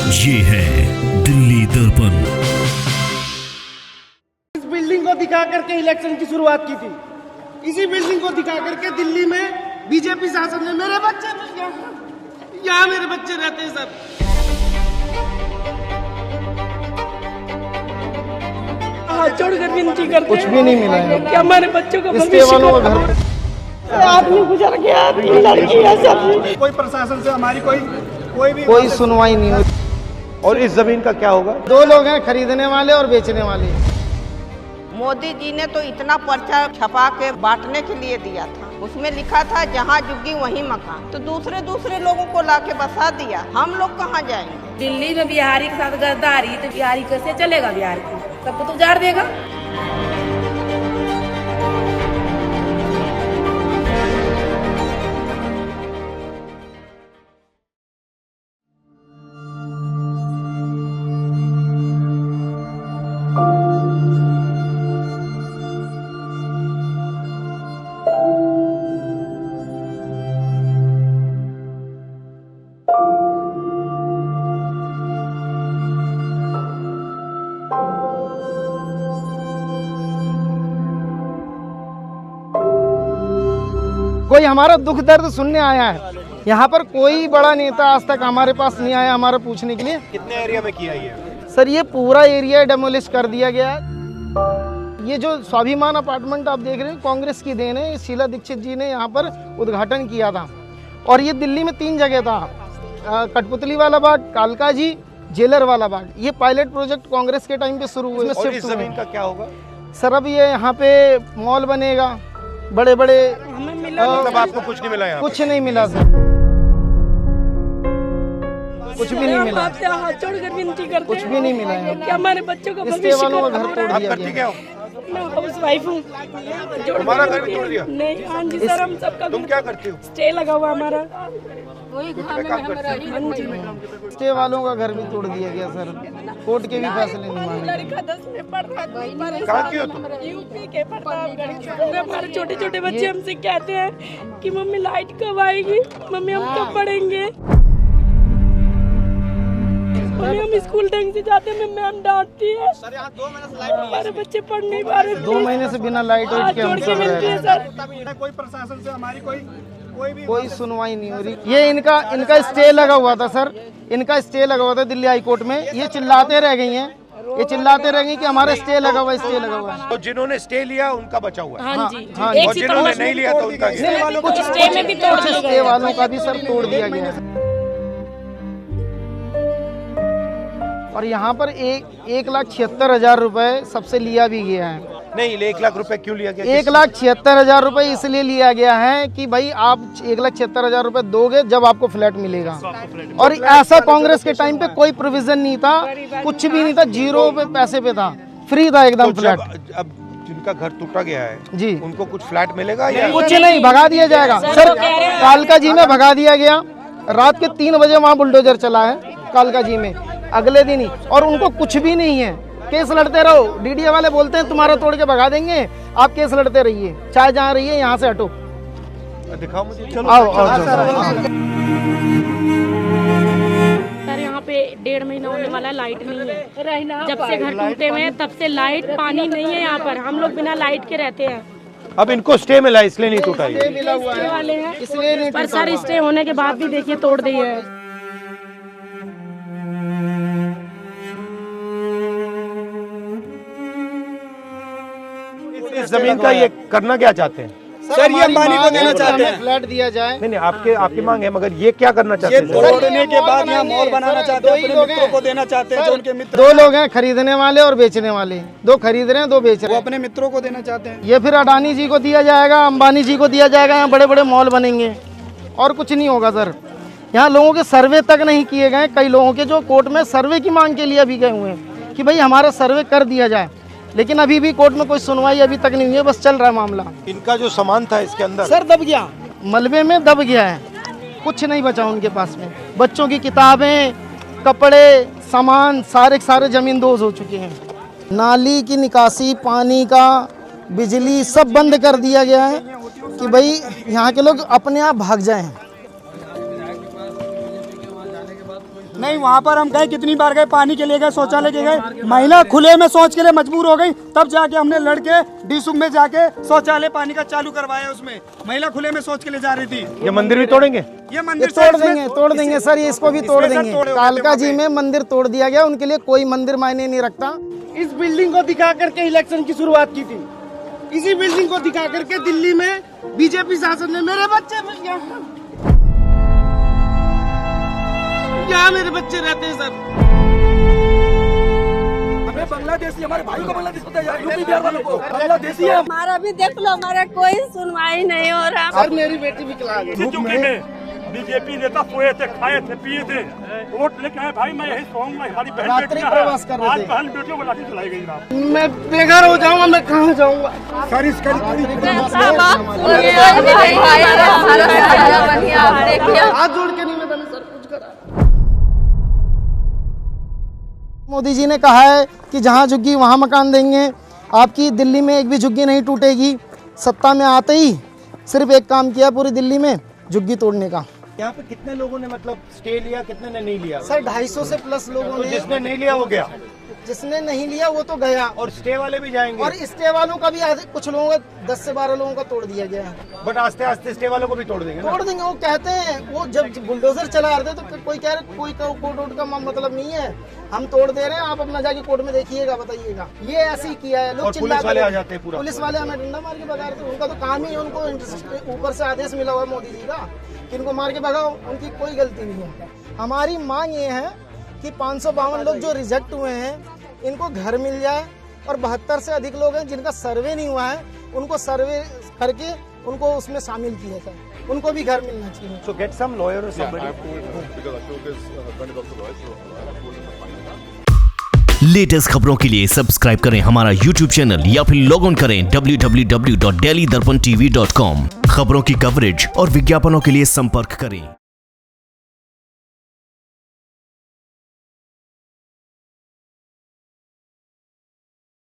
ये है दिल्ली दर्पण। इस बिल्डिंग को दिखा करके इलेक्शन की शुरुआत की थी। इसी बिल्डिंग को दिखा करके दिल्ली में बीजेपी शासन ने मेरे बच्चे यहाँ मेरे बच्चे रहते हैं सर। हाथ जोड़कर विनती करते कुछ भी नहीं मिला है कि हमारे बच्चों का इसके वालों का घर आदमी गुजर गया, 3 लड़कियां सब। कोई प्रशासन से हमारी कोई सुनवाई नहीं हुई। और इस जमीन का क्या होगा? 2 लोग हैं, खरीदने वाले और बेचने वाले। मोदी जी ने तो इतना पर्चा छपा के बांटने के लिए दिया था, उसमें लिखा था जहाँ झुग्गी वहीं मकान, तो दूसरे लोगों को लाके बसा दिया। हम लोग कहाँ जाएंगे? दिल्ली में बिहारी के साथ गद्दारी, तो बिहारी कैसे चलेगा? बिहार को सबको तो उजाड़ देगा। कोई हमारा दुख दर्द सुनने आया है? यहाँ पर कोई बड़ा नेता आज तक हमारे पास नहीं आया हमारा पूछने के लिए। कितने एरिया में किया ये? सर ये पूरा एरिया डेमोलिश कर दिया गया है। ये जो स्वाभिमान अपार्टमेंट आप देख रहे हैं कांग्रेस की देन है। शीला दीक्षित जी ने यहाँ पर उद्घाटन किया था और ये दिल्ली में 3 जगह था, कठपुतली वाला बाग, कालका जी, जेलर वाला बाग। ये पायलट प्रोजेक्ट कांग्रेस के टाइम पे शुरू हुए। और इस जमीन का क्या होगा? सर अब ये यहाँ पे मॉल बनेगा, बड़े बड़े। मतलब आपको कुछ नहीं मिला यहाँ? कुछ नहीं मिला सर, कुछ भी नहीं मिला। आपसे हाथ जोड़कर विनती करते कुछ भी नहीं मिला है कि हमारे बच्चों का इसके वालों का घर तोड़ आप दिया करती गया। क्या हो? मैं हाउस वाइफ हूँ। तुम्हारा घर भी तोड़ दिया? नहीं, हाँ जी सर, हम सबका तुम क्या करती हो? स्टे लगा हुआ हमारा। काम करती हो? स्टे वालों का घर भी तोड़ दिया गया सर। कोर्ट के भी फैसले नहीं माने। लड़का 10 में पढ़ता है। कहाँ की हो तुम? यूपी के प्रतापगढ़ के। हमारे छोटे छोटे बच्चे हमसे कहते हैं कि मम्मी लाइट कब आएगी, मम्मी हम कब पढ़ेंगे। मम्मी हम स्कूल ढंग से जाते हैं, मैम डांटती है। हमारे बच्चे पढ़ नहीं पा रहे। 2 महीने से बिना लाइट वाइट के हम जोड़ के सब रह मिलती रहे है हैं। सर। कोई प्रशासन से हमारी कोई सुनवाई नहीं हो रही। ये इनका स्टे लगा हुआ था सर, इनका स्टे लगा हुआ था दिल्ली हाई कोर्ट में। ये चिल्लाते रह गई हैं, ये चिल्लाते रह गई कि हमारा स्टे लगा हुआ, स्टे लगा हुआ है। तो जिन्होंने स्टे लिया उनका बचा हुआ है? हाँ जी, हाँ, और जिन्होंने नहीं लिया तो उनका क्या? कुछ स्टे में भी तोड़ दिया स्टे वालों का भी सर तोड़ दिया गया है। और यहाँ पर 1,76,000 रुपए सबसे लिया भी गया है। नहीं, 1 लाख रुपए क्यों लिया गया? 1,76,000 रुपए इसलिए लिया गया है कि भाई आप 1,76,000 रुपए दोगे जब आपको फ्लैट मिलेगा। और ऐसा कांग्रेस के टाइम पे कोई प्रोविजन नहीं था, कुछ भी नहीं था, 0 पे पैसे पे था, फ्री था एकदम तो फ्लैट। अब जिनका घर टूटा गया है जी, उनको कुछ फ्लैट मिलेगा या? कुछ नहीं, भगा दिया जाएगा सर। कालका जी में भगा दिया गया, रात के 3 बजे वहाँ बुलडोजर चला है कालका जी में, अगले दिन ही। और उनको कुछ भी नहीं है, केस लड़ते रहो। डीडीए वाले बोलते हैं तुम्हारा तोड़ के भगा देंगे, आप केस लड़ते रहिए, चाहे जहाँ रहिए, यहाँ से हटो। दिखाओ मुझे। आओ सर यहाँ पे 1.5 महीना होने वाला है, लाइट नहीं है। जब से घर टूटे हुए हैं तब से लाइट पानी नहीं है यहाँ पर। हम लोग बिना लाइट के रहते हैं। अब इनको स्टे मिला इसलिए नहीं टूटा ये? मिला हुआ स्टे वाले हैं, इसलिए नहीं पर सर स्टे होने के बाद भी देखिए तोड़ दिए है। इस जमीन का ये करना क्या चाहते हैं? सर ये अंबानी को देना चाहते हैं, फ्लैट दिया जाए। नहीं, आपकी मांग है, मगर ये क्या करना चाहते हैं? तोड़ने के बाद यहाँ मॉल बनाना चाहते हैं, अपने मित्रों को देना चाहते हैं, जो उनके मित्र। 2 लोग हैं, खरीदने वाले और बेचने वाले। 2 खरीद रहे हैं, 2 बेच रहे हैं। अपने मित्रों को देना चाहते हैं। ये फिर अडानी जी को दिया जाएगा, अंबानी जी को दिया जाएगा, यहाँ बड़े बड़े मॉल बनेंगे और कुछ नहीं होगा सर। यहाँ लोगों के सर्वे तक नहीं किए गए, कई लोगों के जो कोर्ट में सर्वे की मांग के लिए भी गए हुए हैं कि भाई हमारा सर्वे कर दिया जाए, लेकिन अभी भी कोर्ट में कोई सुनवाई अभी तक नहीं हुई है, बस चल रहा है मामला। इनका जो सामान था इसके अंदर सर दब गया, मलबे में दब गया है, कुछ नहीं बचा उनके पास में। बच्चों की किताबें, कपड़े, सामान सारे जमीन दोज हो चुके हैं। नाली की निकासी, पानी का, बिजली सब बंद कर दिया गया है कि भाई यहाँ के लोग अपने आप भाग जाएं। नहीं, वहाँ पर हम गए, कितनी बार गए, पानी के लिए गए, शौचालय के गए, महिला खुले में शौच के लिए मजबूर हो गई, तब जाके हमने लड़के डीसुम में जाके शौचालय पानी का चालू करवाया। उसमें महिला खुले में शौच के लिए जा रही थी। ये मंदिर भी तोड़ेंगे? ये मंदिर तोड़ देंगे सर, ये इसको भी तोड़ देंगे। कालका जी में मंदिर तोड़ दिया गया, उनके लिए कोई मंदिर मायने नहीं रखता। इस बिल्डिंग को दिखा करके इलेक्शन की शुरुआत की थी। इसी बिल्डिंग को दिखा करके दिल्ली में बीजेपी शासन ने मेरे बच्चे यहाँ मेरे बच्चे रहते हैं सर। हमें बांग्लादेशी, हमारे भाई को बांग्लादेश होता है यार, यूपी बिहार वालों को बांग्लादेशी है। हमारा भी देख लो, हमारा कोई सुनवाई नहीं हो रहा। सर मेरी बेटी विकलांग है। बीजेपी नेता सोए थे, खाए थे, पिए थे, वोट लेके आए भाई, मैं यही सोऊंगा। हमारी बहन रात्रि बेटियां प्रवास कर रहे आज थे। बहन बेटियों को लाठी चलाई गई रात। मैं बेघर हो जाऊंगा, मैं कहाँ जाऊंगा? सर इसका हाथ जोड़ के निवेदन है सर, कुछ करा। मोदी जी ने कहा है कि जहाँ झुग्गी वहाँ मकान देंगे। आपकी दिल्ली में एक भी झुग्गी नहीं टूटेगी। सत्ता में आते ही सिर्फ एक काम किया पूरी दिल्ली में, झुग्गी तोड़ने का। यहाँ पे कितने लोगों ने मतलब स्टे लिया, कितने ने नहीं लिया? सर 250 से प्लस लोगों तो ने। जिसने नहीं लिया वो गया, जिसने नहीं लिया वो तो गया। और स्टे वाले भी जाएंगे। और स्टे वालों का भी कुछ लोगों का 10 से 12 लोगों का तोड़ दिया गया है। बट आस्ते आस्ते स्टे वालों को भी तोड़ देंगे ना? तोड़ देंगे, वो कहते हैं। वो जब बुलडोजर चला रहे थे तो कोई कह रहे कोई कोर्ट वोट का मतलब नहीं है, हम तोड़ दे रहे हैं, आप अपना जाके कोर्ट में देखिएगा, बताइएगा। ये ऐसे ही किया है। लोग और पुलिस वाले आ जाते हैं पूरा। पुलिस वाले हमें डंडा मार के भगा रहे थे। उनका तो काम ही है, उनको ऊपर से आदेश मिला हुआ है मोदी जी का कि इनको मार के भगाओ। उनकी कोई गलती नहीं है। हमारी मांग ये है कि 552 लोग जो रिजेक्ट हुए हैं इनको घर मिल जाए, और 72 से अधिक लोग हैं जिनका सर्वे नहीं हुआ है, उनको सर्वे करके उनको उसमें शामिल किया जाए, उनको भी घर मिलना चाहिए। So get some lawyer or somebody. Latest खबरों के लिए सब्सक्राइब करें हमारा YouTube चैनल या फिर लॉग ऑन करें www.delhidarpantv.com। खबरों की कवरेज और विज्ञापनों के लिए संपर्क करें।